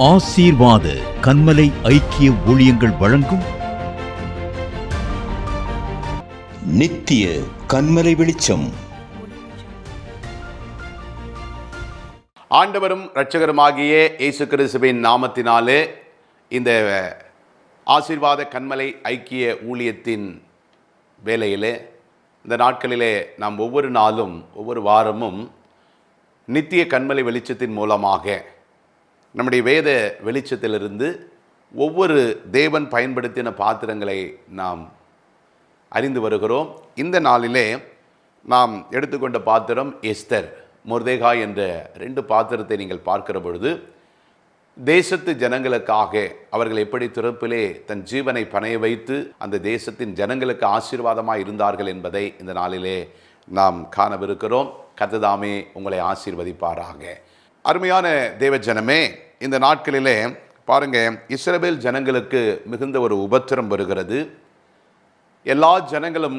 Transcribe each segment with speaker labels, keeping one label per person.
Speaker 1: ஆசீர்வாத கன்மலை ஐக்கிய ஊழியங்கள் வழங்கும்
Speaker 2: நித்திய கன்மலை வெளிச்சம்.
Speaker 3: ஆண்டவரும் இரட்சகருமாகிய இயேசு கிறிஸ்துவின் நாமத்தினாலே இந்த ஆசீர்வாத கன்மலை ஐக்கிய ஊழியத்தின் வேளையிலே இந்த நாட்களிலே நாம் ஒவ்வொரு நாளும் ஒவ்வொரு வாரமும் நித்திய கன்மலை வெளிச்சத்தின் மூலமாக நம்முடைய வேத வெளிச்சத்திலிருந்து ஒவ்வொரு தேவன் பயன்படுத்தின பாத்திரங்களை நாம் அறிந்து வருகிறோம். இந்த நாளிலே நாம் எடுத்துக்கொண்ட பாத்திரம் எஸ்தர், மொர்தெகாய் என்ற 2 பாத்திரத்தை நீங்கள் பார்க்கிற பொழுது தேசத்து ஜனங்களுக்காக அவர்கள் எப்படி திறப்பிலே தன் ஜீவனை பணைய வைத்து அந்த தேசத்தின் ஜனங்களுக்கு ஆசீர்வாதமாக இருந்தார்கள் என்பதை இந்த நாளிலே நாம் காணவிருக்கிறோம். கர்த்தர் உங்களை ஆசீர்வதிப்பாராக. அருமையான தேவ ஜனமே, இந்த நாட்களிலே பாருங்க, இஸ்ரவேல் ஜனங்களுக்கு மிகுந்த ஒரு உபத்திரம் வருகிறது. எல்லா ஜனங்களும்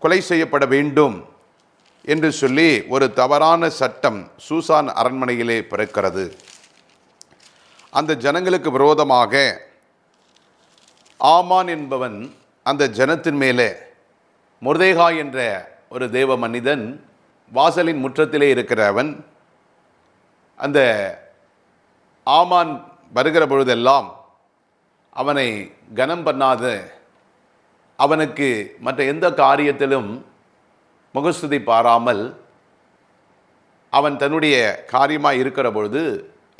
Speaker 3: கொலை செய்யப்பட வேண்டும் என்று சொல்லி ஒரு தவறான சட்டம் சூசான் அரண்மனையிலே பிறக்கிறது. அந்த ஜனங்களுக்கு விரோதமாக ஆமான் என்பவன் அந்த ஜனத்தின் மேலே, மொர்தெகாய் என்ற ஒரு தேவ மனிதன் வாசலின் முற்றத்திலே இருக்கிறவன், அந்த ஆமான் வருகிற பொழுதெல்லாம் அவனை கனம் பண்ணாத, அவனுக்கு மற்ற எந்த காரியத்திலும் முகஸ்துதி பாராமல் அவன் தன்னுடைய காரியமாக இருக்கிற பொழுது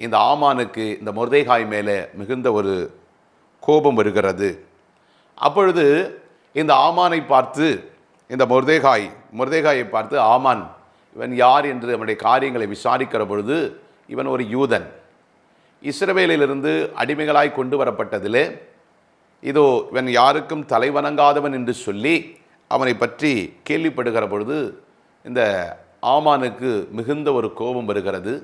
Speaker 3: இந்த ஆமானுக்கு இந்த மொர்தெகாய் மேலே மிகுந்த ஒரு கோபம் வருகிறது. அப்பொழுது இந்த ஆமானை பார்த்து இந்த மொர்தெகாயை பார்த்து ஆமான் இவன் யார் என்று அவனுடைய காரியங்களை விசாரிக்கிற பொழுது இவன் ஒரு யூதன், இஸ்ரவேலிலிருந்து அடிமைகளாய் கொண்டு வரப்பட்டதிலே இதோ இவன் யாருக்கும் தலைவணங்காதவன் என்று சொல்லி அவனை பற்றி கேள்விப்படுகிற பொழுது இந்த ஆமானுக்கு மிகுந்த ஒரு கோபம் வருகிறது.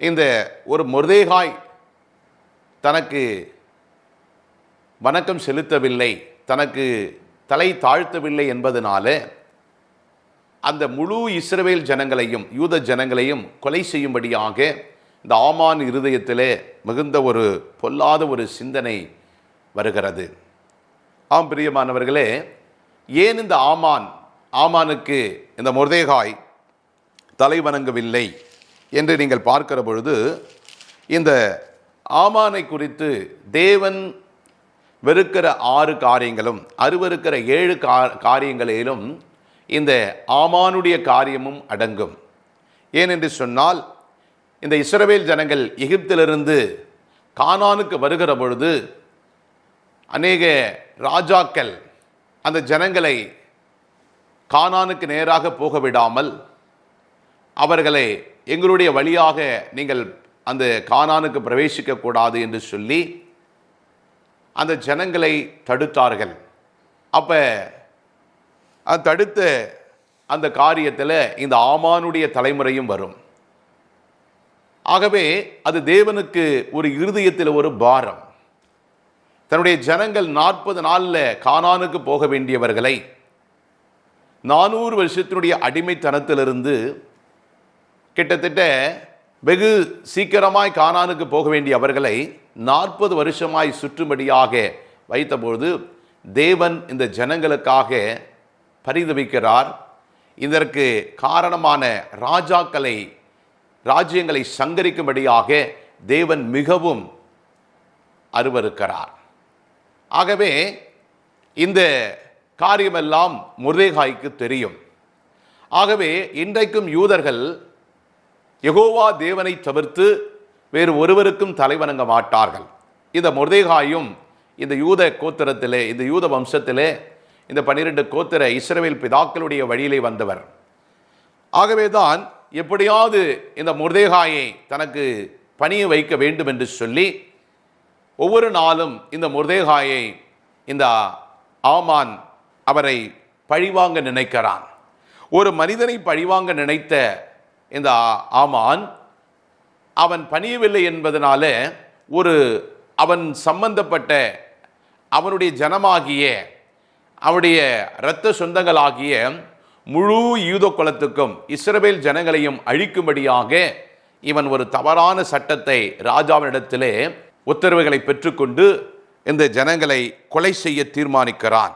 Speaker 3: இந்த ஒரு மொர்தெகாய் தனக்கு வணக்கம் செலுத்தவில்லை, தனக்கு தலை தாழ்த்தவில்லை என்பதனால அந்த முழு இஸ்ரவேல் ஜனங்களையும் யூத ஜனங்களையும் கொலை செய்யும்படியாக இந்த ஆமான் இருதயத்திலே மிகுந்த ஒரு பொல்லாத ஒரு சிந்தனை வருகிறது. ஆம் பிரியமானவர்களே, ஏன் இந்த ஆமானுக்கு இந்த மொர்தெகாய் தலை வணங்கவில்லை என்று நீங்கள் பார்க்கிற பொழுது, இந்த ஆமானை குறித்து தேவன் வெறுக்கிற 6 காரியங்களும் அருவருக்கிற 7 காரியங்களிலும் இந்த ஆமானுடைய காரியமும் அடங்கும். ஏனென்று சொன்னால், இந்த இஸ்ரவேல் ஜனங்கள் எகிப்திலிருந்து கானானுக்கு வருகிற பொழுது அநேக ராஜாக்கள் அந்த ஜனங்களை கானானுக்கு நேராக போக விடாமல் அவர்களை எங்களுடைய வழியாக நீங்கள் அந்த கானானுக்கு பிரவேசிக்கக்கூடாது என்று சொல்லி அந்த ஜனங்களை தடுத்தார்கள். அப்போ தடுத்த அந்த காரியத்தில் இந்த ஆமானுடைய தலைமுறையும் வரும். ஆகவே அது தேவனுக்கு ஒரு இருதயத்தில் ஒரு பாரம். தன்னுடைய ஜனங்கள் 40 நாளில் கானானுக்கு போக வேண்டியவர்களை 400 வருஷத்தினுடைய அடிமைத்தனத்திலிருந்து கிட்டத்தட்ட வெகு சீக்கிரமாய் கானானுக்கு போக வேண்டிய அவர்களை 40 வருஷமாய் சுற்றும்படியாக வைத்தபொழுது தேவன் இந்த ஜனங்களுக்காக பரிதவிக்கிறார். இதற்கு காரணமான ராஜ்யங்களை சங்கரிக்கும்படியாக தேவன் மிகவும் அருவருக்கிறார். ஆகவே இந்த காரியமெல்லாம் மொர்தெகாய்க்கு தெரியும். ஆகவே இன்றைக்கும் யூதர்கள் யெகோவா தேவனை தவிர்த்து வேறு ஒருவருக்கும் தலைவணங்க மாட்டார்கள். இந்த மொர்தெகாயும் இந்த யூத கோத்திரத்திலே, இந்த யூத வம்சத்திலே இந்த 12 கோத்திர இஸ்ரவேல் பிதாக்களுடைய வழியிலே வந்தவர். ஆகவே தான் எப்படியாவது இந்த மொர்தெகாயை தனக்கு பணிய வைக்க வேண்டும் என்று சொல்லி ஒவ்வொரு நாளும் இந்த மொர்தெகாயை இந்த ஆமான் அவரை பழிவாங்க நினைக்கிறான். ஒரு மனிதனை பழிவாங்க நினைத்த இந்த ஆமான் அவன் பணியவில்லை என்பதனால அவன் சம்பந்தப்பட்ட அவனுடைய ஜனமாகிய அவருடைய இரத்த சொந்தங்களாகிய முழு யூத குலத்துக்கும் இஸ்ரவேல் ஜனங்களையும் அழிக்கும்படியாக இவன் ஒரு தவறான சட்டத்தை ராஜாவினிடத்திலே உத்தரவுகளை பெற்றுக்கொண்டு இந்த ஜனங்களை கொலை செய்ய தீர்மானிக்கிறான்.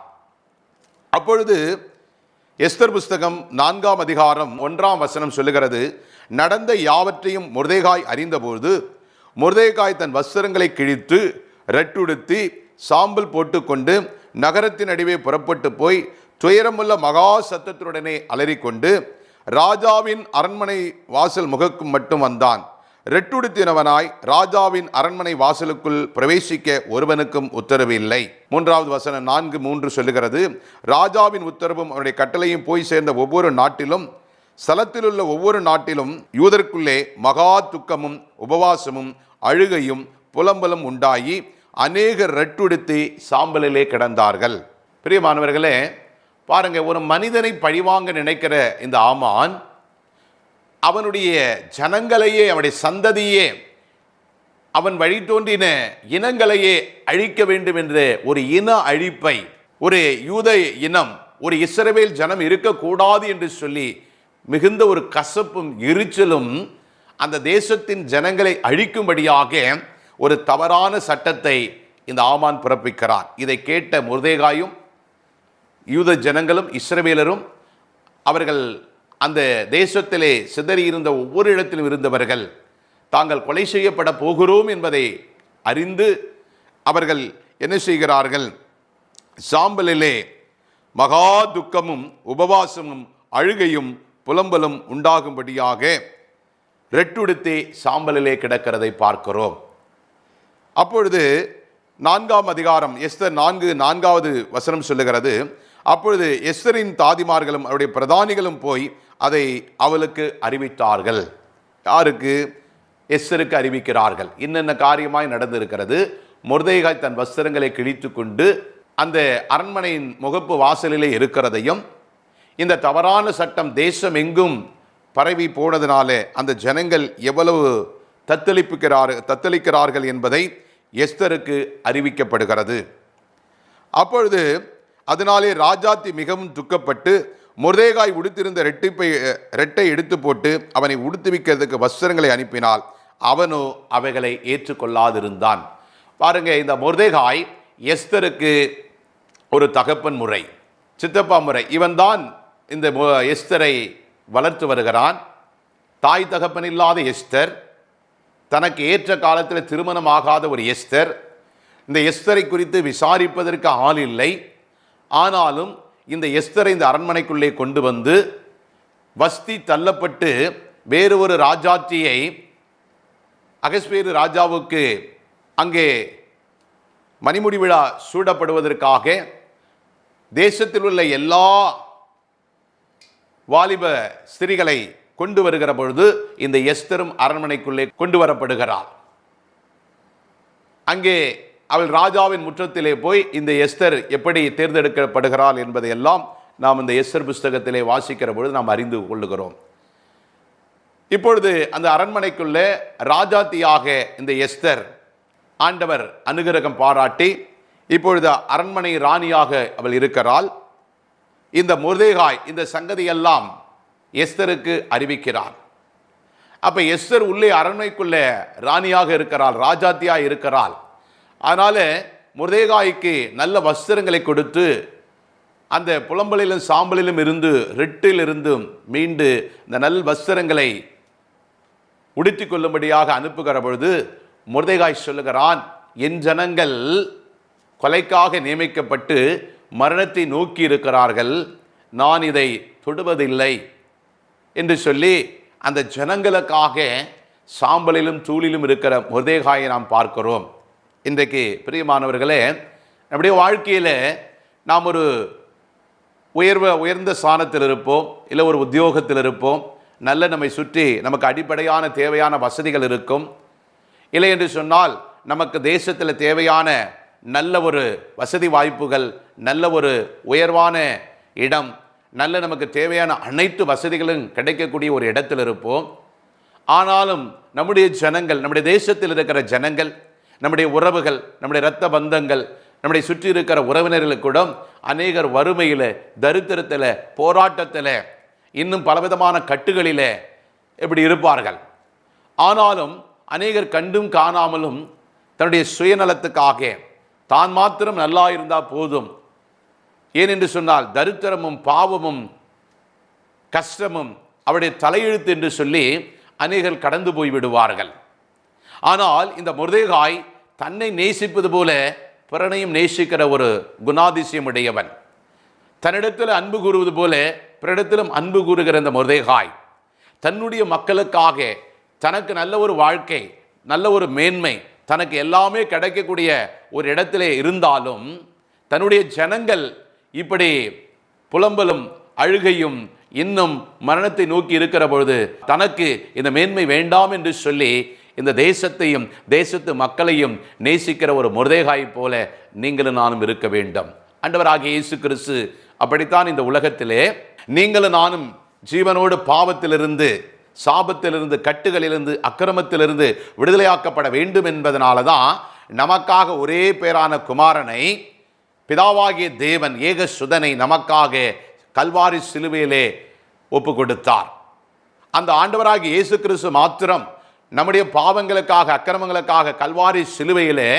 Speaker 3: அப்பொழுது எஸ்தர் புஸ்தகம் 4ஆம் அதிகாரம் 1ஆம் வசனம் சொல்லுகிறது, நடந்த யாவற்றையும் மொர்தெகாய் அறிந்தபோது மொர்தெகாய் தன் வஸ்திரங்களை கிழித்து ரெட்டுடுத்தி சாம்பல் போட்டுக்கொண்டு நகரத்தின் நடுவே புறப்பட்டு போய் துயரமுள்ள மகா சத்தத்துடனே அலறிக்கொண்டு ராஜாவின் அரண்மனை வாசல் முகக்கும் மட்டும் வந்தான். ரெட்டுடுத்தினவனாய் ராஜாவின் அரண்மனை வாசலுக்குள் பிரவேசிக்க ஒருவனுக்கும் உத்தரவு இல்லை. 3வது வசனம் 4:3 சொல்லுகிறது, ராஜாவின் உத்தரவும் அவருடைய கட்டளையும் போய் சேர்ந்த ஒவ்வொரு நாட்டிலும் ஸ்தலத்திலுள்ள ஒவ்வொரு நாட்டிலும் யூதருக்குள்ளே மகா துக்கமும் உபவாசமும் அழுகையும் புலம்பலும் உண்டாகி அநேகர் ரெட்டுடுத்தி சாம்பலிலே கிடந்தார்கள். பிரியமானவர்களே, பாருங்க, ஒரு மனிதனை பழிவாங்க நினைக்கிற இந்த ஆமான் அவனுடைய ஜனங்களையே, அவனுடைய சந்ததியே, அவன் வழி தோன்றின இனங்களையே அழிக்க வேண்டும் என்ற ஒரு இன அழிப்பை, ஒரு யூத இனம், ஒரு இஸ்ரவேல் ஜனம் இருக்கக்கூடாது என்று சொல்லி மிகுந்த ஒரு கசப்பும் எரிச்சலும் அந்த தேசத்தின் ஜனங்களை அழிக்கும்படியாக ஒரு தவறான சட்டத்தை இந்த ஆமான் பிறப்பிக்கிறான். இதை கேட்ட மொர்தெகாயும் யூத ஜனங்களும் இஸ்ரவேலரும், அவர்கள் அந்த தேசத்திலே சிதறியிருந்த ஒவ்வொரு இடத்திலும் இருந்தவர்கள் தாங்கள் கொலை செய்யப்பட போகிறோம் என்பதை அறிந்து அவர்கள் என்ன செய்கிறார்கள்? சாம்பலிலே மகா துக்கமும் உபவாசமும் அழுகையும் புலம்பலும் உண்டாகும்படியாக ரெட்டுடுத்தி சாம்பலிலே கிடக்கிறதை பார்க்கிறோம். அப்பொழுது 4ஆம் அதிகாரம் எஸ்தர் 4:4 வசனம் சொல்லுகிறது, அப்பொழுது எஸ்தரின் தாதிமார்களும் அவருடைய பிரதானிகளும் போய் அதை அவளுக்கு அறிவித்தார்கள். யாருக்கு? எஸ்தருக்கு அறிவிக்கிறார்கள். இன்னென்ன காரியமாய் நடந்திருக்கிறது. மொர்தெகாய் தன் வஸ்திரங்களை கிழித்து கொண்டு அந்த அரண்மனையின் முகப்பு வாசலிலே இருக்கிறதையும், இந்த தவறான சட்டம் தேசம் எங்கும் பரவி போனதினாலே அந்த ஜனங்கள் எவ்வளவு தத்தளிக்கிறார்கள் என்பதை எஸ்தருக்கு அறிவிக்கப்படுகிறது. அப்பொழுது அதனாலே ராஜாத்தி மிகவும் துக்கப்பட்டு மொர்தெகாய் உடுத்திருந்த ரெட்டை எடுத்து போட்டு அவனை உடுத்துவிக்கிறதுக்கு வஸ்திரங்களை அனுப்பினால் அவனோ அவைகளை ஏற்றுக்கொள்ளாதிருந்தான். பாருங்க, இந்த மொர்தெகாய் எஸ்தருக்கு ஒரு தகப்பன் முறை, சித்தப்பா முறை. இவன்தான் இந்த எஸ்தரை வளர்த்து வருகிறான். தாய் தகப்பன் இல்லாத எஸ்தர், தனக்கு ஏற்ற காலத்தில் திருமணமாகாத ஒரு எஸ்தர். இந்த எஸ்தரை குறித்து விசாரிப்பதற்கு ஆள் இல்லை. ஆனாலும் இந்த எஸ்தரை இந்த அரண்மனைக்குள்ளே கொண்டு வந்து வஸ்தி தள்ளப்பட்டு வேறு ஒரு ராஜாத்தியை அகஸ்வேரு ராஜாவுக்கு அங்கே மணிமுடி விழா சூடப்படுவதற்காக தேசத்தில் உள்ள எல்லா வாலிப ஸ்திரிகளை கொண்டு வருகிற பொழுது இந்த எஸ்தரும் அரண்மனைக்குள்ளே கொண்டு வரப்படுகிறாள். அங்கே அவள் ராஜாவின் முற்றத்திலே போய் இந்த எஸ்தர் எப்படி தேர்ந்தெடுக்கப்படுகிறாள் என்பதையெல்லாம் நாம் இந்த எஸ்தர் புஸ்தகத்திலே வாசிக்கிற பொழுது நாம் அறிந்து கொள்ளுகிறோம். இப்பொழுது அந்த அரண்மனைக்குள்ளே ராஜாத்தியாக இந்த எஸ்தர் ஆண்டவர் அனுகிரகம் பாராட்டி இப்பொழுது அரண்மனை ராணியாக அவள் இருக்கிறாள். இந்த மொர்தெகாய் இந்த சங்கதியெல்லாம் எஸ்தருக்கு அறிவிக்கிறார். அப்ப எஸ்தர் உள்ளே அரண்மனைக்குள்ளே ராணியாக இருக்கிறாள், ராஜாத்தியாக இருக்கிறாள். அதனால மொர்தெகாய்க்கு நல்ல வஸ்திரங்களை கொடுத்து அந்த புலம்பலிலும் சாம்பலிலும் இருந்து ரெட்டிலிருந்தும் மீண்டு இந்த நல் வஸ்திரங்களை உடுத்தி கொள்ளும்படியாக அனுப்புகிற பொழுது மொர்தெகாய் சொல்லுகிறான், என் ஜனங்கள் கொலைக்காக நியமிக்கப்பட்டு மரணத்தை நோக்கி இருக்கிறார்கள், நான் இதை தொடுவதில்லை என்று சொல்லி அந்த ஜனங்களுக்காக சாம்பலிலும் தூளிலும் இருக்கிற மொர்தெகாயை நாம் பார்க்கிறோம். இன்றைக்கு பிரியமானவர்களே, நம்முடைய வாழ்க்கையில் நாம் ஒரு உயர்ந்த ஸ்தானத்தில் இருப்போம், இல்லை ஒரு உத்தியோகத்தில் இருப்போம், நல்ல நம்மை சுற்றி நமக்கு அடிப்படையான தேவையான வசதிகள் இருக்கும். இல்லை என்று சொன்னால் நமக்கு தேசத்தில் தேவையான நல்ல ஒரு வசதி வாய்ப்புகள், நல்ல ஒரு உயர்வான இடம், நல்ல நமக்கு தேவையான அனைத்து வசதிகளும் கிடைக்கக்கூடிய ஒரு இடத்தில் இருப்போம். ஆனாலும் நம்முடைய ஜனங்கள், நம்முடைய தேசத்தில் இருக்கிற ஜனங்கள், நம்முடைய உறவுகள், நம்முடைய இரத்த பந்தங்கள், நம்முடைய சுற்றி இருக்கிற உறவினர்களுக்கு கூட அநேகர் வறுமையில், தரித்திரத்தில், போராட்டத்தில், இன்னும் பலவிதமான கட்டுகளில் இப்படி இருப்பார்கள். ஆனாலும் அநேகர் கண்டும் காணாமலும் தன்னுடைய சுயநலத்துக்காக தான் மாத்திரம் நல்லா இருந்தால் போதும், ஏனென்று சொன்னால் தரித்திரமும் பாவமும் கஷ்டமும் அவருடைய தலையெழுத்து என்று சொல்லி அநேகர் கடந்து போய் விடுவார்கள். ஆனால் இந்த மொர்தெகாய் தன்னை நேசிப்பது போல பிறனையும் நேசிக்கிற ஒரு குணாதிசயம் உடையவன். தன்னிடத்தில் அன்பு கூறுவது போல பிறனிடத்திலும் அன்பு கூறுகிற இந்த மொர்தெகாய் தன்னுடைய மக்களுக்காக தனக்கு நல்ல ஒரு வாழ்க்கை, நல்ல ஒரு மேன்மை, தனக்கு எல்லாமே கிடைக்கக்கூடிய ஒரு இடத்திலே இருந்தாலும் தன்னுடைய ஜனங்கள் இப்படி புலம்பலும் அழுகையும் இன்னும் மரணத்தை நோக்கி இருக்கிற பொழுது தனக்கு இந்த மேன்மை வேண்டாம் என்று சொல்லி இந்த தேசத்தையும் தேசத்து மக்களையும் நேசிக்கிற ஒரு மொர்தெகாய் போல நீங்களும் நானும் இருக்க வேண்டும். ஆண்டவராகிய இயேசு கிறிஸ்து அப்படித்தான் இந்த உலகத்திலே நீங்களும் நானும் ஜீவனோடு பாவத்திலிருந்து, சாபத்திலிருந்து, கட்டுகளிலிருந்து, அக்கிரமத்திலிருந்து விடுதலையாக்கப்பட வேண்டும் என்பதனால தான் நமக்காக ஒரே பேரான குமாரனை பிதாவாகிய தேவன் ஏக சுதனை நமக்காக கல்வாரி சிலுவையிலே ஒப்பு கொடுத்தார். அந்த ஆண்டவராகிய இயேசு கிறிஸ்து மாத்திரம் நம்முடைய பாவங்களுக்காக, அக்கிரமங்களுக்காக கல்வாரி சிலுவையிலே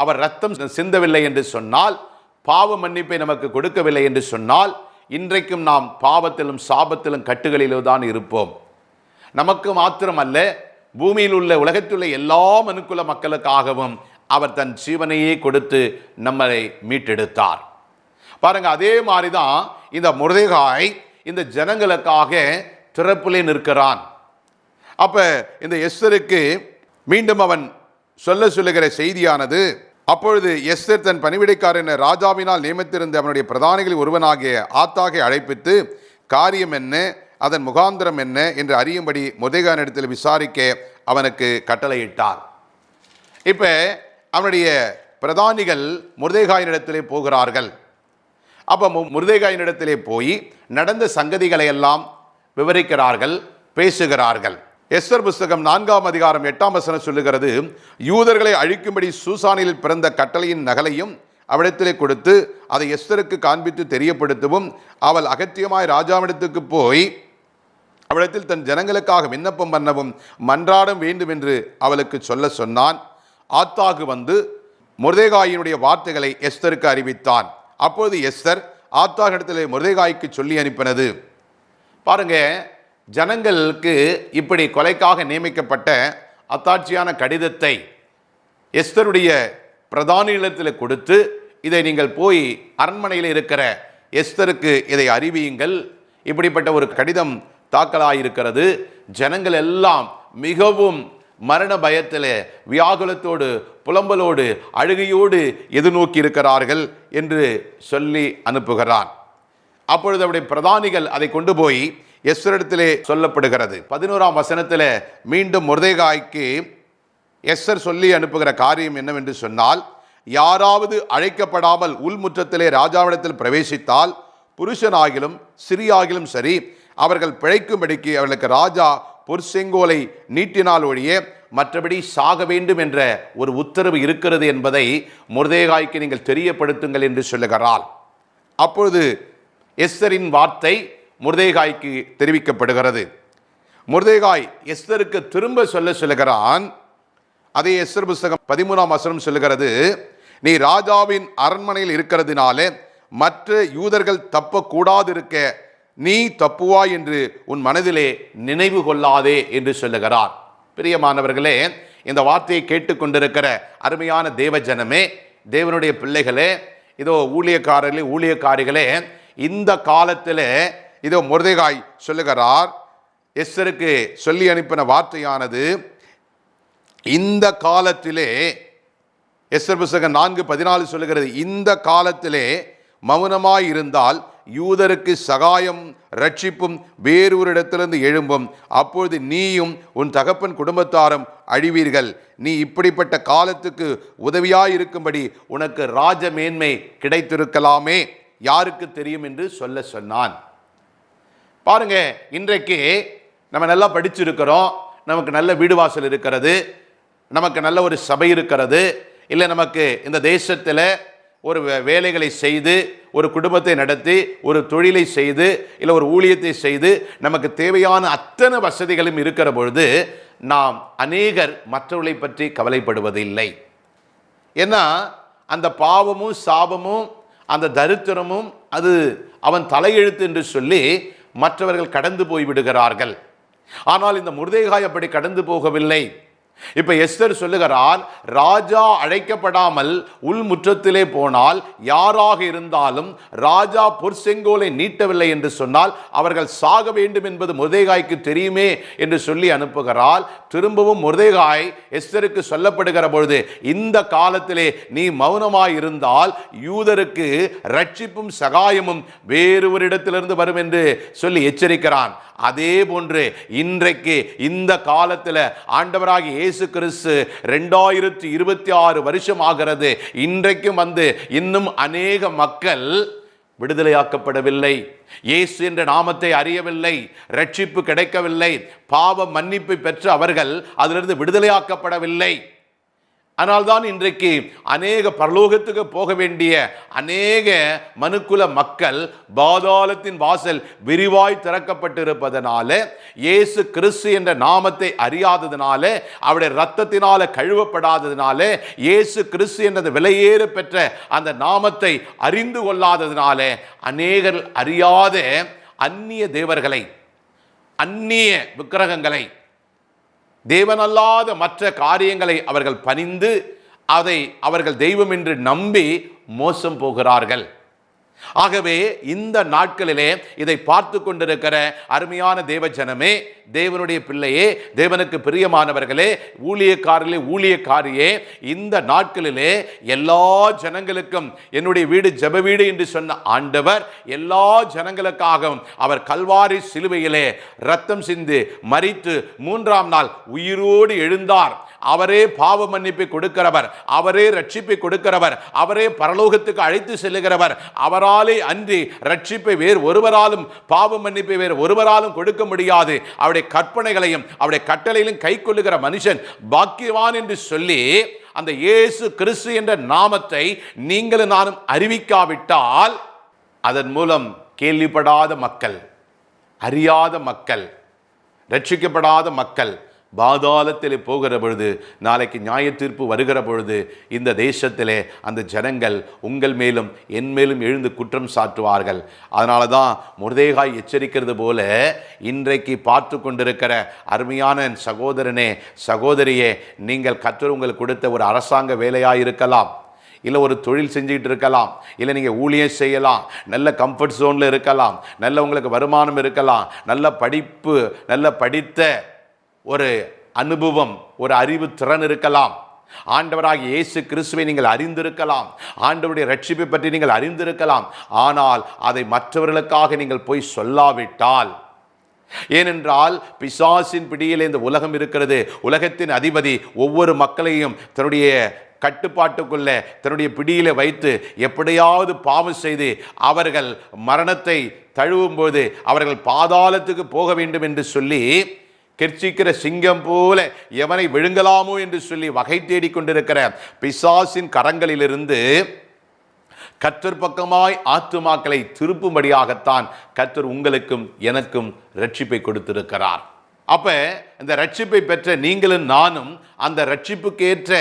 Speaker 3: அவர் ரத்தம் சிந்தவில்லை என்று சொன்னால், பாவ மன்னிப்பை நமக்கு கொடுக்கவில்லை என்று சொன்னால், இன்றைக்கும் நாம் பாவத்திலும் சாபத்திலும் கட்டுகளிலும் தான் இருப்போம். நமக்கு மாத்திரமல்ல, பூமியில் உள்ள உலகத்தில் உள்ள எல்லா மனுக்குல மக்களுக்காகவும் அவர் தன் ஜீவனையே கொடுத்து நம்மை மீட்டெடுத்தார். பாருங்க, அதே மாதிரி தான் இந்த மொர்தெகாய் இந்த ஜனங்களுக்காக திறப்பிலே நிற்கிறான். அப்ப இந்த எஸ்தருக்கு மீண்டும் அவன் சொல்லுகிற செய்தியானது, அப்பொழுது எஸ்தர் தன் பணிவிடைக்காரன் ராஜாவினால் நியமித்திருந்த அவனுடைய பிரதானிகளில் ஒருவனாகிய ஆத்தாகை அழைப்பித்து காரியம் என்ன, அதன் முகாந்திரம் என்ன என்று அறியும்படி மொர்தெகாயினிடத்தில் விசாரிக்க அவனுக்கு கட்டளையிட்டார். இப்ப அவனுடைய பிரதானிகள் மொர்தெகாயினிடத்திலே போகிறார்கள். அப்போ மொர்தெகாயினிடத்திலே போய் நடந்த சங்கதிகளை எல்லாம் விவரிக்கிறார்கள், பேசுகிறார்கள். எஸ்தர் புஸ்தகம் 4ஆம் அதிகாரம் 8ஆம் வசனம் சொல்லுகிறது, யூதர்களை அழிக்கும்படி சூசானில் பிறந்த கட்டளையின் நகலையும் அவளிடத்திலே கொடுத்து அதை எஸ்தருக்கு காண்பித்து தெரியப்படுத்தவும் அவள் அகத்தியமாய் ராஜாவிடத்துக்கு போய் அவளிடத்தில் தன் ஜனங்களுக்காக விண்ணப்பம் பண்ணவும் மன்றாடம் வேண்டும் என்று அவளுக்கு சொல்ல சொன்னான். ஆத்தாகு வந்து மொர்தெகாயினுடைய வார்த்தைகளை எஸ்தருக்கு அறிவித்தான். அப்பொழுது எஸ்தர் ஆத்தாகிடத்திலே மொர்தெகாய்க்கு சொல்லி அனுப்பினது. பாருங்க, ஜனங்களுக்கு இப்படி கொலைக்காக நியமிக்கப்பட்ட அத்தாட்சியான கடிதத்தை எஸ்தருடைய பிரதானியிடத்தில் கொடுத்து, இதை நீங்கள் போய் அரண்மனையில் இருக்கிற எஸ்தருக்கு இதை அறிவியுங்கள், இப்படிப்பட்ட ஒரு கடிதம் தாக்கலாயிருக்கிறது, ஜனங்கள் எல்லாம் மிகவும் மரண பயத்தில் வியாகுலத்தோடு புலம்பலோடு அழுகையோடு எதிர்நோக்கி இருக்கிறார்கள் என்று சொல்லி அனுப்புகிறான். அப்பொழுது அவருடைய பிரதானிகள் அதை கொண்டு போய் எஸ்தரிடத்திலே சொல்லப்படுகிறது. 11ஆம் வசனத்தில் மீண்டும் மொர்தெகாய்க்கு எஸ்தர் சொல்லி அனுப்புகிற காரியம் என்னவென்று சொன்னால், யாராவது அழைக்கப்படாமல் உள்முற்றத்திலே ராஜாவிடத்தில் பிரவேசித்தால் புருஷனாகிலும் சிறியாகிலும் சரி அவர்கள் பிழைக்கும்படிக்கு அவர்களுக்கு ராஜா பொற்செங்கோலை நீட்டினால் ஒழிய மற்றபடி சாக வேண்டும் என்ற ஒரு உத்தரவு இருக்கிறது என்பதை மொர்தெகாய்க்கு நீங்கள் தெரியப்படுத்துங்கள் என்று சொல்லுகிறாள். அப்பொழுது எஸ்தரின் வார்த்தை மொர்தெகாய்க்கு தெரிவிக்கப்படுகிறது. மொர்தெகாய் எஸ்தருக்கு திரும்ப சொல்லுகிறான். அதே எஸ்தர் புஸ்தகம் 13ஆம் வசனம் சொல்லுகிறது, நீ ராஜாவின் அரண்மனையில் இருக்கிறதுனாலே மற்ற யூதர்கள் தப்பக்கூடாதிருக்க நீ தப்புவாய் என்று உன் மனதிலே நினைவு கொள்ளாதே என்று சொல்லுகிறார். பிரியமானவர்களே, இந்த வார்த்தையை கேட்டுக்கொண்டிருக்கிற அருமையான தேவ ஜனமே, தேவனுடைய பிள்ளைகளே, இதோ ஊழியக்காரர்களே, ஊழியக்காரிகளே, இந்த காலத்தில் இதோ மொர்தெகாய் சொல்லுகிறார், எஸ்தருக்கு சொல்லி அனுப்பின வார்த்தையானது, இந்த காலத்திலே, எஸ்தர் புஸ்தகம் 4:14 சொல்லுகிறது, இந்த காலத்திலே மௌனமாய் இருந்தால் யூதருக்கு சகாயம் ரட்சிப்பும் வேறொரு இடத்திலிருந்து எழும்பும், அப்பொழுது நீயும் உன் தகப்பன் குடும்பத்தாரும் அழிவீர்கள். நீ இப்படிப்பட்ட காலத்துக்கு உதவியாயிருக்கும்படி உனக்கு ராஜ மேன்மை கிடைத்திருக்கலாமே, யாருக்கு தெரியும் என்று சொன்னான். பாருங்க, இன்றைக்கு நம்ம நல்லா படிச்சிருக்கிறோம், நமக்கு நல்ல வீடு வாசல் இருக்கிறது, நமக்கு நல்ல ஒரு சபை இருக்கிறது, இல்லை நமக்கு இந்த தேசத்தில் ஒரு வேலைகளை செய்து ஒரு குடும்பத்தை நடத்தி ஒரு தொழிலை செய்து இல்லை ஒரு ஊழியத்தை செய்து நமக்கு தேவையான அத்தனை வசதிகளும் இருக்கிற பொழுது நாம் அநேகர் மற்றவர்களை பற்றி கவலைப்படுவதில்லை. ஏன்னா அந்த பாவமும் சாபமும் அந்த தரித்திரமும் அது அவன் தலையெழுத்து என்று சொல்லி மற்றவர்கள் கடந்து போய் விடுகிறார்கள். ஆனால் இந்த மொர்தெகாய் அப்படி கடந்து போகவில்லை. இப்ப எஸ்தர் சொல்லுகிறார், ராஜா அழைக்கப்படாமல் உள்முற்றத்திலே போனால் யாராக இருந்தாலும் ராஜா பொற்செங்கோலை நீட்டவில்லை என்று சொன்னால் அவர்கள் சாக வேண்டும் என்பது மொர்தெகாய்க்கு தெரியுமே என்று சொல்லி அனுப்புகிறார். திரும்பவும் மொர்தெகாய் எஸ்தருக்கு சொல்லப்படுகிற பொழுது, இந்த காலத்திலே நீ மௌனமாய் இருந்தால் யூதருக்கு ரட்சிப்பும் சகாயமும் வேறு ஒரு இடத்திலிருந்து வரும் என்று சொல்லி எச்சரிக்கிறான். அதே போன்று இன்றைக்கு இந்த காலத்தில் ஆண்டவராகிய இயேசு கிறிஸ்து 2026 வருஷம் ஆகிறது. இன்றைக்கும் இன்னும் அநேக மக்கள் விடுதலையாக்கப்படவில்லை, இயேசு என்ற நாமத்தை அறியவில்லை, ரட்சிப்பு கிடைக்கவில்லை, பாவ மன்னிப்பை பெற்று அவர்கள் அதிலிருந்து விடுதலையாக்கப்படவில்லை. அதனால்தான் இன்றைக்கு அநேக பரலோகத்துக்கு போக வேண்டிய அநேக மனுக்குல மக்கள் பாதாளத்தின் வாசல் விரிவாய் திறக்கப்பட்டிருப்பதனால, இயேசு கிறிஸ்து என்ற நாமத்தை அறியாததுனால, அவருடைய இரத்தத்தினால கழுவப்படாததுனால, இயேசு கிறிஸ்து என்ற விலையேற பெற்ற அந்த நாமத்தை அறிந்து கொள்ளாததுனால அநேகர் அறியாத அந்நிய தேவர்களை, அந்நிய விக்கிரகங்களை, தேவனல்லாத மற்ற காரியங்களை அவர்கள் பணிந்து அதை அவர்கள் தெய்வம் என்று நம்பி மோசம் போகிறார்கள். ஆகவே இந்த நாட்களிலே இதை பார்த்து கொண்டிருக்கிற அருமையான தேவ ஜனமே, தேவனுடைய பிள்ளையே, தேவனுக்கு பிரியமானவர்களே, ஊழியக்காரர்களே, ஊழியக்காரியே, இந்த நாட்களிலே எல்லா ஜனங்களுக்கும் என்னுடைய வீடு ஜெப வீடு என்று சொன்ன ஆண்டவர் எல்லா ஜனங்களுக்காகவும் அவர் கல்வாரி சிலுவையிலே ரத்தம் சிந்து மரித்து 3ஆம் நாள் உயிரோடு எழுந்தார். அவரே பாவ மன்னிப்பை கொடுக்கிறவர், அவரே ரட்சிப்பை கொடுக்கிறவர், அவரே பரலோகத்துக்கு அழைத்து செல்லுகிறவர். அவராலே அன்றி ரட்சிப்பை வேறு ஒருவராலும், பாவ மன்னிப்பை வேறு ஒருவராலும் கொடுக்க முடியாது. அவருடைய கற்பனைகளையும் அவருடைய கட்டளையிலும் கை கொள்ளுகிற மனுஷன் பாக்கியவான் என்று சொல்லி அந்த இயேசு கிறிஸ்து என்ற நாமத்தை நீங்களும் நானும் அறிவிக்காவிட்டால் அதன் மூலம் கேள்விப்படாத மக்கள், அறியாத மக்கள், ரட்சிக்கப்படாத மக்கள் பாதாளத்தில் போகிற பொழுது, நாளைக்கு நியாய தீர்ப்பு வருகிற பொழுது இந்த தேசத்திலே அந்த ஜனங்கள் உங்கள் மேலும் என் மேலும் எழுந்து குற்றம் சாட்டுவார்கள். அதனால தான் மொர்தெகாய் எச்சரிக்கிறது போல, இன்றைக்கு பார்த்து கொண்டிருக்கிற அருமையான சகோதரனே, சகோதரியே, நீங்கள் கர்த்தர் உங்களுக்கு கொடுத்த ஒரு அரசாங்க வேலையாக இருக்கலாம், இல்லை ஒரு தொழில் செஞ்சுக்கிட்டு இருக்கலாம், இல்லை நீங்கள் ஊழியம் செய்யலாம், நல்ல கம்ஃபர்ட் ஜோனில் இருக்கலாம், நல்ல உங்களுக்கு வருமானம் இருக்கலாம், நல்ல படிப்பு, நல்ல படித்த ஒரு அனுபவம், ஒரு அறிவு திறன் இருக்கலாம், ஆண்டவராகிய இயேசு கிறிஸ்துவை நீங்கள் அறிந்திருக்கலாம், ஆண்டவருடைய ரட்சிப்பை பற்றி நீங்கள் அறிந்திருக்கலாம். ஆனால் அதை மற்றவர்களுக்காக நீங்கள் போய் சொல்லாவிட்டால், ஏனென்றால் பிசாசின் பிடியில் இந்த உலகம் இருக்கிறது. உலகத்தின் அதிபதி ஒவ்வொரு மக்களையும் தன்னுடைய கட்டுப்பாட்டுக்குள்ள, தன்னுடைய பிடியில வைத்து எப்படியாவது பாவம் செய்து அவர்கள் மரணத்தை தழுவும்போது அவர்கள் பாதாளத்துக்கு போக வேண்டும் என்று சொல்லி, கெர்ச்சிக்கிற சிங்கம் போல எவனை விழுங்கலாமோ என்று சொல்லி வகை தேடிக்கொண்டிருக்கிற பிசாசின் கரங்களிலிருந்து கர்த்தர் பக்கமாய் ஆத்துமாக்களை திருப்பும்படியாகத்தான் கர்த்தர் உங்களுக்கும் எனக்கும் ரட்சிப்பை கொடுத்திருக்கிறார். அப்ப இந்த ரட்சிப்பை பெற்ற நீங்களும் நானும், அந்த ரட்சிப்புக்கேற்ற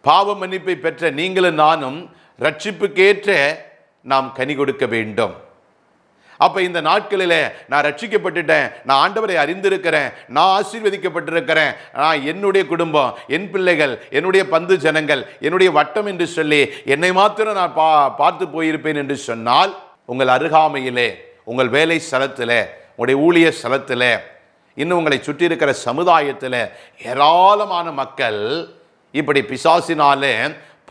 Speaker 3: பாவ மன்னிப்பை பெற்ற நீங்களும் நானும் ரட்சிப்புக்கேற்ற நாம் கனி கொடுக்க வேண்டும். அப்போ இந்த நாட்களில் நான் ரட்சிக்கப்பட்டுட்டேன், நான் ஆண்டவரை அறிந்திருக்கிறேன், நான் ஆசீர்வதிக்கப்பட்டிருக்கிறேன், நான் என்னுடைய குடும்பம், என் பிள்ளைகள், என்னுடைய பந்து ஜனங்கள், என்னுடைய வட்டம் என்று சொல்லி என்னை மாத்திரம் நான் பார்த்து போயிருப்பேன் என்று சொன்னால், உங்கள் அருகாமையிலே, உங்கள் வேலை ஸ்தலத்தில், உங்களுடைய ஊழிய ஸ்தலத்தில், இன்னும் உங்களை சுற்றி இருக்கிற சமுதாயத்தில் ஏராளமான மக்கள் இப்படி பிசாசினாலே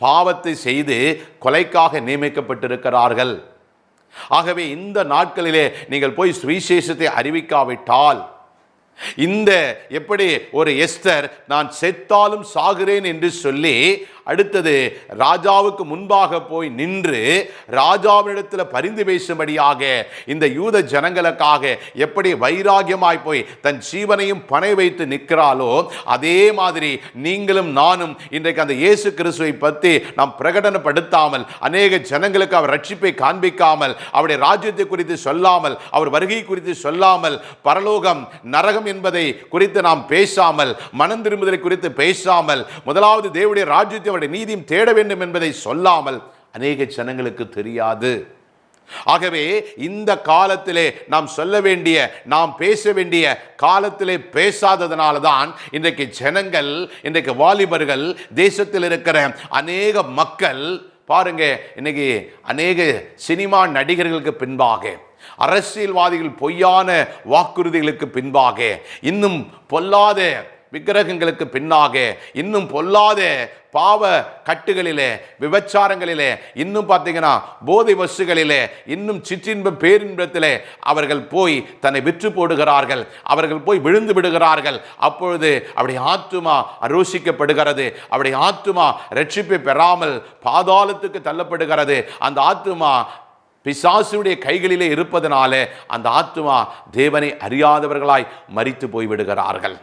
Speaker 3: பாவத்தை செய்து கொலைக்காக நியமிக்கப்பட்டிருக்கிறார்கள். ஆகவே இந்த நாட்களிலே நீங்கள் போய் சுவிசேஷத்தை அறிவிக்காவிட்டால், இந்த எப்படி ஒரு எஸ்தர் நான் செத்தாலும் சாகிறேன் என்று சொல்லி அடுத்தது ராஜாவுக்கு முன்பாக போய் நின்று ராஜாவினிடத்தில் பரிந்து பேசும்படியாக இந்த யூத ஜனங்களுக்காக எப்படி வைராகியமாய் போய் தன் ஜீவனையும் பணை வைத்து நிற்கிறாளோ, அதே மாதிரி நீங்களும் நானும் இன்றைக்கு அந்த இயேசு கிறிஸ்துவை பற்றி நாம் பிரகடனப்படுத்தாமல், அநேக ஜனங்களுக்கு அவர் ரட்சிப்பை காண்பிக்காமல், அவருடைய ராஜ்யத்தை குறித்து சொல்லாமல், அவர் வருகை குறித்து சொல்லாமல், பரலோகம் நரகம் என்பதை குறித்து நாம் பேசாமல், மனம் திரும்புதலை குறித்து பேசாமல், முதலாவது தேவனுடைய ராஜ்யத்தை அவருடைய நீதியும் தேட வேண்டும் என்பதை சொல்லாமல் அநேக ஜனங்களுக்கு தெரியாது. ஆகவே இந்த காலத்திலே நாம் சொல்ல வேண்டிய, நாம் பேச வேண்டிய காலத்திலே பேசாததனால தான் இன்றைக்கு ஜனங்கள், இன்றைக்கு வாலிபர்கள், தேசத்தில் இருக்கிற அநேக மக்கள் பாருங்க, இன்னைக்கு அநேக சினிமா நடிகர்களுக்கு பின்பாக, அரசியல்வாதிகள் பொய்யான வாக்குறுதிகளுக்கு பின்பாக, இன்னும் பொல்லாத விக்கிரகங்களுக்கு பின்னாக, இன்னும் பொல்லாத பாவ கட்டுகளிலே, விபச்சாரங்களிலே, இன்னும் பார்த்தீங்கன்னா போதை வசுகளிலே, இன்னும் சிற்றின்ப பேரின்பத்திலே அவர்கள் போய் தன்னை விற்று போடுகிறார்கள். அவர்கள் போய் விழுந்து விடுகிறார்கள். அப்பொழுது அவருடைய ஆத்துமா அரோசிக்கப்படுகிறது. அவருடைய ஆத்துமா ரட்சிப்பை பெறாமல் பாதாளத்துக்கு தள்ளப்படுகிறது. அந்த ஆத்துமா பிசாசுடைய கைகளிலே இருப்பதனால அந்த ஆத்துமா தேவனை அறியாதவர்களாய் மரித்து போய்விடுகிறார்கள்.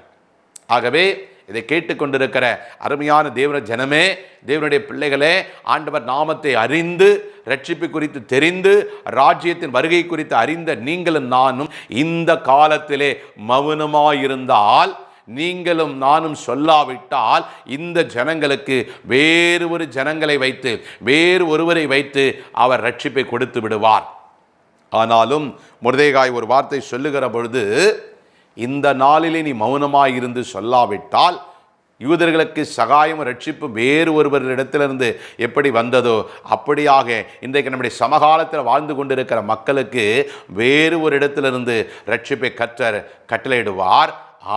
Speaker 3: ஆகவே இதை கேட்டுக்கொண்டிருக்கிற அருமையான தேவ ஜனமே, தேவனுடைய பிள்ளைகளே, ஆண்டவர் நாமத்தை அறிந்து, ரட்சிப்பு குறித்து தெரிந்து, ராஜ்யத்தின் வருகை குறித்து அறிந்த நீங்களும் நானும் இந்த காலத்திலே மௌனமாயிருந்தால், நீங்களும் நானும் சொல்லாவிட்டால், இந்த ஜனங்களுக்கு வேறு ஒரு ஜனங்களை வைத்து, வேறு ஒருவரை வைத்து அவர் ரட்சிப்பை கொடுத்து விடுவார். ஆனாலும் மொர்தெகாய் ஒரு வார்த்தை சொல்லுகிற பொழுது, இந்த நாளிலே நீ மௌனமாயிருந்து சொல்லாவிட்டால் யூதர்களுக்கு சகாயம் ரட்சிப்பு வேறு ஒருவரிடத்திலிருந்து எப்படி வந்ததோ அப்படியாக இன்றைக்கு நம்முடைய சமகாலத்தில் வாழ்ந்து கொண்டிருக்கிற மக்களுக்கு வேறு ஒரு இடத்திலிருந்து ரட்சிப்பை கர்த்தர் கட்டளையிடுவார்.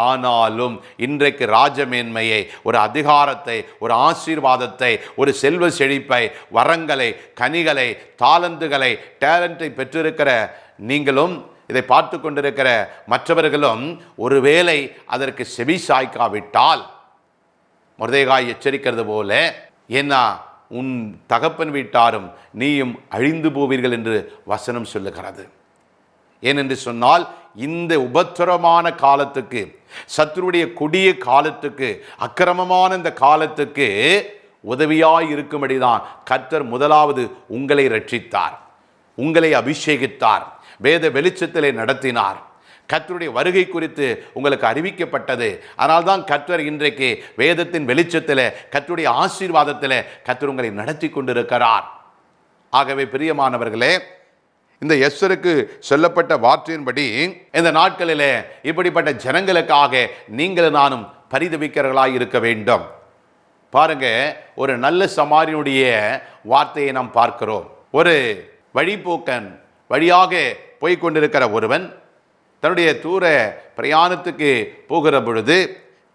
Speaker 3: ஆனாலும் இன்றைக்கு ராஜமேன்மையை, ஒரு அதிகாரத்தை, ஒரு ஆசீர்வாதத்தை, ஒரு செல்வ செழிப்பை, வரங்களை, கனிகளை, தாளந்துகளை, டேலண்ட்டை பெற்றிருக்கிற நீங்களும், இதை பார்த்து கொண்டிருக்கிற மற்றவர்களும் ஒருவேளை அதற்கு செவி சாய்க்காவிட்டால், மொர்தெகாய் எச்சரிக்கிறது போல, ஏன்னா உன் தகப்பன் வீட்டாரும் நீயும் அழிந்து போவீர்கள் என்று வசனம் சொல்லுகிறது. ஏனென்று சொன்னால், இந்த உபத்திரமான காலத்துக்கு, சத்துருடைய கொடிய காலத்துக்கு, அக்கிரமமான இந்த காலத்துக்கு உதவியாய் இருக்கும்படிதான் கர்த்தர் முதலாவது உங்களை ரட்சித்தார், உங்களை அபிஷேகித்தார், வேத வெளிச்சத்திலே நடத்தினார். கர்த்தருடைய வருகை குறித்து உங்களுக்கு அறிவிக்கப்பட்டது. அதனால்தான் கர்த்தர் இன்றைக்கு வேதத்தின் வெளிச்சத்தில், கர்த்தருடைய ஆசீர்வாதத்தில் கர்த்தர் உங்களை நடத்தி கொண்டிருக்கிறார். ஆகவே பிரியமானவர்களே, இந்த எஸ்தருக்கு சொல்லப்பட்ட வார்த்தையின்படி இந்த நாட்களிலே இப்படிப்பட்ட ஜனங்களுக்காக நீங்கள் நானும் பரிதவிக்கிறவர்களாய் இருக்க வேண்டும். பாருங்க, ஒரு நல்ல சமாரியனுடைய வார்த்தையை நாம் பார்க்கிறோம். ஒரு வழிபோக்கன் வழியாக போய்கொண்டிருக்கிற ஒருவன் தன்னுடைய தூர பிரயாணத்துக்கு போகிற பொழுது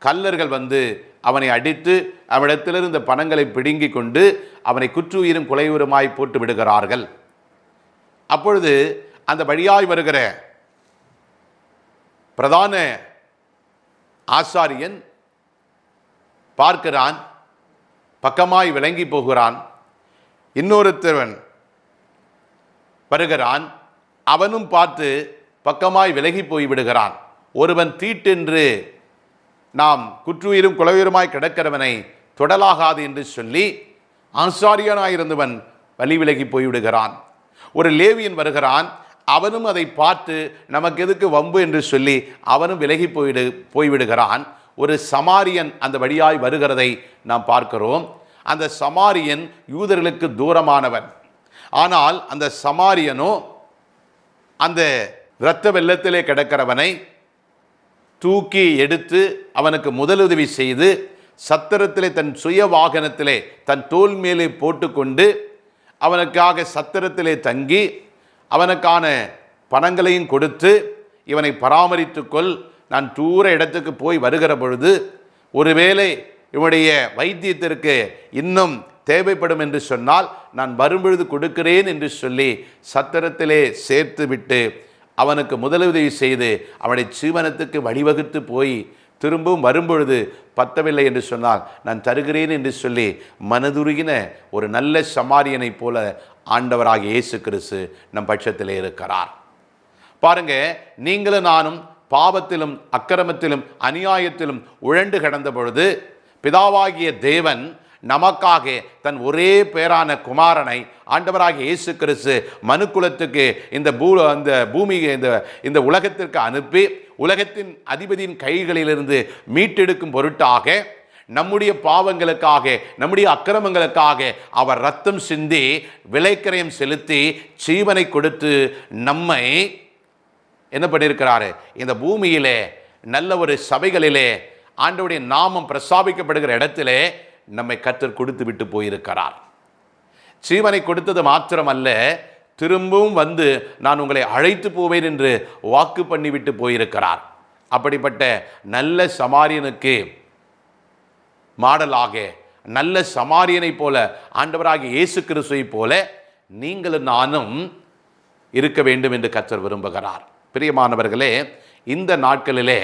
Speaker 3: கல்லர்கள் வந்து அவனை அடித்து அவனிடத்திலிருந்து பணங்களை பிடுங்கி கொண்டு அவனை குற்றுயிரும் கொலையுருமாய் போட்டு விடுகிறார்கள். அப்பொழுது அந்த வழியாய் வருகிற பிரதான ஆசாரியன் பார்க்கிறான், பக்கமாய் விளங்கி போகிறான். இன்னொருத்தவன் வருகிறான், அவனும் பார்த்து பக்கமாய் விலகி போய்விடுகிறான். ஒருவன் தீட்டென்று நாம் குற்றுயிரும் குலவீருமாய் கிடக்கிறவனை தொடலாகாது என்று சொல்லி ஆசாரியனாயிருந்தவன் வழி விலகி போய்விடுகிறான். ஒரு லேவியன் வருகிறான், அவனும் அதை பார்த்து நமக்கு எதுக்கு வம்பு என்று சொல்லி அவனும் விலகி போய்விடுகிறான். ஒரு சமாரியன் அந்த வழியாய் வருகிறதை நாம் பார்க்கிறோம். அந்த சமாரியன் யூதர்களுக்கு தூரமானவன். ஆனால் அந்த சமாரியனோ அந்த இரத்த வெள்ளத்திலே கிடக்கிறவனை தூக்கி எடுத்து அவனுக்கு முதலுதவி செய்து சத்திரத்திலே தன் சுய வாகனத்திலே தன் தோல் மேலே போட்டுக்கொண்டு அவனுக்காக சத்திரத்திலே தங்கி அவனுக்கான பணங்களையும் கொடுத்து, இவனை பராமரித்துக்கொள், நான் தூர இடத்துக்கு போய் வருகிற பொழுது ஒருவேளை இவனுடைய வைத்தியத்திற்கு இன்னும் தேவைப்படும் என்று சொன்னால் நான் வரும்பொழுது கொடுக்கிறேன் என்று சொல்லி சத்திரத்திலே சேர்த்து விட்டு அவனுக்கு முதலுதவி செய்து அவனுடைய ஜீவனத்துக்கு வழிவகுத்து போய் திரும்பவும் வரும்பொழுது பத்தவில்லை என்று சொன்னால் நான் தருகிறேன் என்று சொல்லி மனதுருகின ஒரு நல்ல சமாரியனைப் போல ஆண்டவராகிய இயேசு கிறிஸ்து நம் பட்சத்திலே இருக்கிறார். பாருங்க, நீங்களும் நானும் பாவத்திலும் அக்கிரமத்திலும் அநியாயத்திலும் உழண்டு கிடந்த பொழுது பிதாவாகிய தேவன் நமக்காக தன் ஒரே பேரான குமாரனை ஆண்டவராகிய இயேசு கிறிஸ்து மனுக்குலத்துக்கு இந்த பூமி இந்த உலகத்திற்கு அனுப்பி உலகத்தின் அதிபதியின் கைகளிலிருந்து மீட்டெடுக்கும் பொருட்டாக, நம்முடைய பாவங்களுக்காக, நம்முடைய அக்கிரமங்களுக்காக அவர் ரத்தம் சிந்தி விலைக்கிரயம் செலுத்தி ஜீவனை கொடுத்து நம்மை என்ன பண்ணியிருக்கிறாரு, இந்த பூமியிலே நல்ல ஒரு சபைகளிலே ஆண்டவருடைய நாமம் பிரஸ்தாபிக்கப்படுகிற இடத்திலே நம்மை கர்த்தர் கொடுத்து விட்டு போயிருக்கிறார். ஜீவனை கொடுத்தது மாத்திரமல்ல, திரும்பவும் வந்து நான் உங்களை அழைத்து போவேன் என்று வாக்கு பண்ணிவிட்டு போயிருக்கிறார். அப்படிப்பட்ட நல்ல சமாரியனுக்கு மாடலாக, நல்ல சமாரியனை போல, ஆண்டவராகிய இயேசு கிறிஸ்துவை போல நீங்களும் நானும் இருக்க வேண்டும் என்று கர்த்தர் விரும்புகிறார். பிரியமானவர்களே, இந்த நாட்களிலே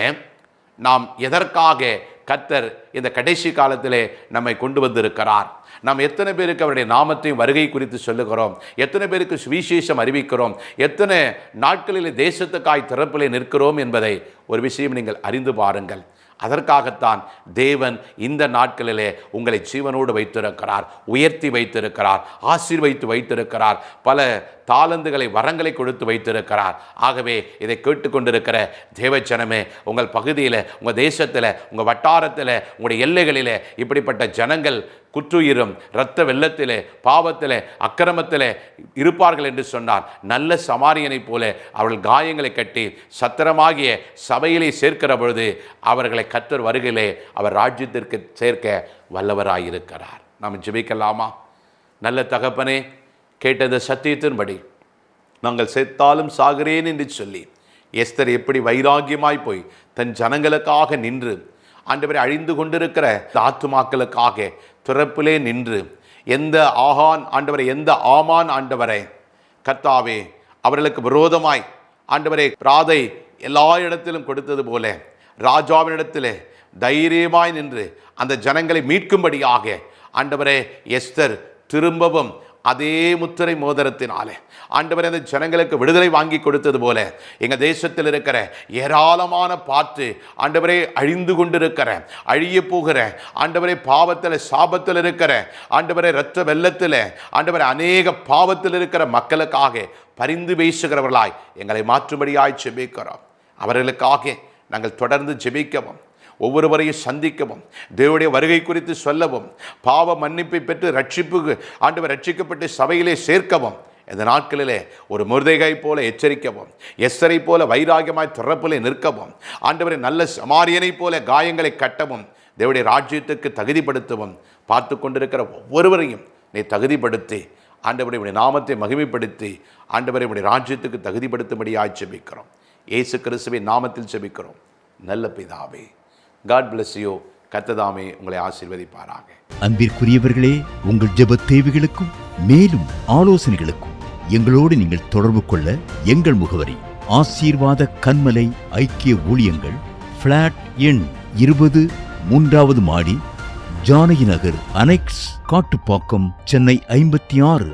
Speaker 3: நாம் எதற்காக கர்த்தர் இந்த கடைசி காலத்திலே நம்மை கொண்டு வந்திருக்கிறார்? நாம் எத்தனை பேருக்கு அவருடைய நாமத்தையும் வருகை குறித்து சொல்லுகிறோம்? எத்தனை பேருக்கு சுவிசேஷம் அறிவிக்கிறோம்? எத்தனை நாட்களிலே தேசத்துக்காய் திறப்பிலே நிற்கிறோம் என்பதை ஒரு விஷயம் நீங்கள் அறிந்து பாருங்கள். அதற்காகத்தான் தேவன் இந்த நாட்களிலே உங்களை ஜீவனோடு வைத்திருக்கிறார், உயர்த்தி வைத்திருக்கிறார், ஆசீர்வதித்து வைத்திருக்கிறார், பல தாளந்துகளை, வரங்களை கொடுத்து வைத்திருக்கிறார். ஆகவே இதை கேட்டுக்கொண்டிருக்கிற தேவஜனமே, உங்கள் பகுதியில், உங்கள் தேசத்தில், உங்கள் வட்டாரத்தில், உங்களுடைய எல்லைகளில் இப்படிப்பட்ட ஜனங்கள் குற்றுயிரும் இரத்த வெள்ளத்திலே, பாவத்திலே, அக்கிரமத்திலே இருப்பார்கள் என்று சொன்னார். நல்ல சமாரியனைப் போல அவர்கள் காயங்களை கட்டி சத்திரமாகிய சபையிலே சேர்க்கிற பொழுது அவர்களை கர்த்தர் வருகையிலே அவர் ராஜ்யத்திற்கு சேர்க்க வல்லவராயிருக்கிறார். நாம் ஜெபிக்கலாமா? நல்ல தகப்பனே, கேட்டத சத்தியத்தின்படி நாங்கள் செத்தாலும் சாகிறேன் என்று சொல்லி எஸ்தர் எப்படி வைராகியமாய் போய் தன் ஜனங்களுக்காக நின்று, ஆண்டவரை அழிந்து கொண்டிருக்கிற ஆத்துமாக்களுக்காக திறப்பிலே நின்று, எந்த ஆகான் ஆண்டவரை, எந்த ஆமான் ஆண்டவரை கர்த்தாவே அவர்களுக்கு விரோதமாய் ஆண்டவரை ராதை எல்லா இடத்திலும் கொடுத்தது போல ராஜாவினிடத்திலே தைரியமாய் நின்று அந்த ஜனங்களை மீட்கும்படியாக ஆண்டவரே எஸ்தர் திரும்பவும் அதே முத்திரை மோதிரத்தினாலே ஆண்டவரே அந்த ஜனங்களுக்கு விடுதலை வாங்கி கொடுத்தது போல எங்கள் தேசத்தில் இருக்கிற ஏராளமான பார்த்து ஆண்டவரே அழிந்து கொண்டிருக்கிற, அழிய போகிற, ஆண்டவரே பாவத்தில் சாபத்தில் இருக்கிற, ஆண்டவரே இரத்த வெள்ளத்தில், ஆண்டவரே அநேக பாவத்தில் இருக்கிற மக்களுக்காக பரிந்து பேசுகிறவர்களாய் எங்களை மாற்றும்படியாய் ஜெபிக்கிறோம். அவர்களுக்காக நாங்கள் தொடர்ந்து ஜெபிக்கவும், ஒவ்வொருவரையும் சந்திக்கவும், தேவனுடைய வருகை குறித்து சொல்லவும், பாவ மன்னிப்பை பெற்று ரட்சிப்புக்கு ஆண்டவர் ரட்சிக்கப்பட்டு சபையிலே சேர்க்கவும், இந்த நாட்களிலே ஒரு முர்தேகை போல எச்சரிக்கவும், எஸ்தரை போல வைராகியமாய் திறப்பிலே நிற்கவும், ஆண்டவரை நல்ல சமாரியனை போல காயங்களை கட்டவும், தேவனுடைய ராஜ்யத்துக்கு தகுதிப்படுத்தவும், பார்த்து கொண்டிருக்கிற ஒவ்வொருவரையும் நீ தகுதிப்படுத்தி ஆண்டவருடைய நாமத்தை மகிமைப்படுத்தி ஆண்டவருடைய ராஜ்யத்துக்கு தகுதிப்படுத்தும்படியாய் ஜெபிக்கிறோம். இயேசு கிறிஸ்துவின் நாமத்தில் ஜெபிக்கிறோம் நல்ல பிதாவே. God bless you. கர்த்ததாமே உங்களை ஆசீர்வதிப்பாராக.
Speaker 1: அன்பிற்குரியவர்களே, உங்கள் ஜெப தேவைகளுக்கும் மேலும் ஆலோசனைகளுக்கும் எங்களோடு நீங்கள் தொடர்பு கொள்ள எங்கள் முகவரி: ஆசீர்வாத கன்மலை ஐக்கிய ஊழியங்கள், பிளாட் எண் 20, 3வது மாடி, ஜானகி நகர், அனெக்ஸ், காட்டுப்பாக்கம், சென்னை 56.